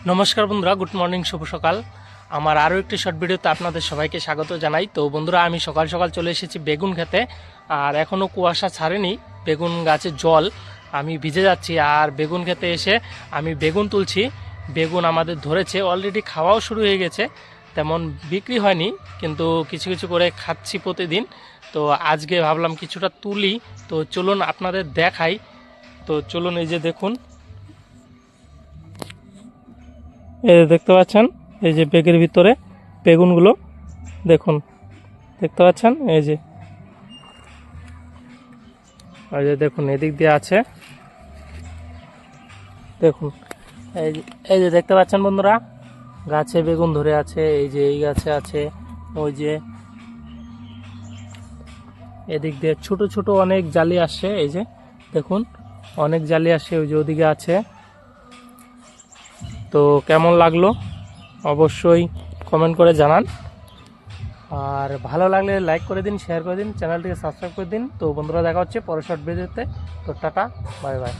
নমস্কার বন্ধুরা, good morning, শুভ সকাল। আমার আরও একটি শর্ট ভিডিওতে আপনাদের সবাইকে স্বাগত জানাই। তো বন্ধুরা, আমি সকাল সকাল চলে এসেছি বেগুন খেতে। আর এখনও কুয়াশা ছাড়েনি, বেগুন গাছে জল, আমি ভিজে যাচ্ছি। আর বেগুন খেতে এসে আমি বেগুন তুলছি। বেগুন আমাদের ধরেছে, অলরেডি খাওয়াও শুরু হয়ে গেছে, তেমন বিক্রি হয়নি, কিন্তু কিছু কিছু করে খাচ্ছি প্রতিদিন। তো আজকে ভাবলাম কিছুটা তুলি, তো চলুন আপনাদের দেখাই। তো চলুন, এই যে দেখুন, এই যে দেখতে পাচ্ছেন, এই যে ব্যাগের ভিতরে বেগুনগুলো দেখুন, দেখতে পাচ্ছেন, এই যে দেখুন, এদিক দিয়ে আছে, দেখুন, এই যে দেখতে পাচ্ছেন বন্ধুরা, গাছে বেগুন ধরে আছে। এই যে এই গাছে আছে, ওই যে এদিক দিয়ে ছোট ছোট অনেক জালি আসছে, এই যে দেখুন, অনেক জালি আসে, ওই যে ওদিকে আছে। তো কেমন লাগলো অবশ্যই কমেন্ট করে জানান। আর ভালো লাগলে লাইক করে দিন, শেয়ার করে দিন, চ্যানেলটিকে সাবস্ক্রাইব করে দিন। তো বন্ধুরা, দেখা হচ্ছে পরের শর্ট ভিডিওতে। তো টাটা, বাই বাই।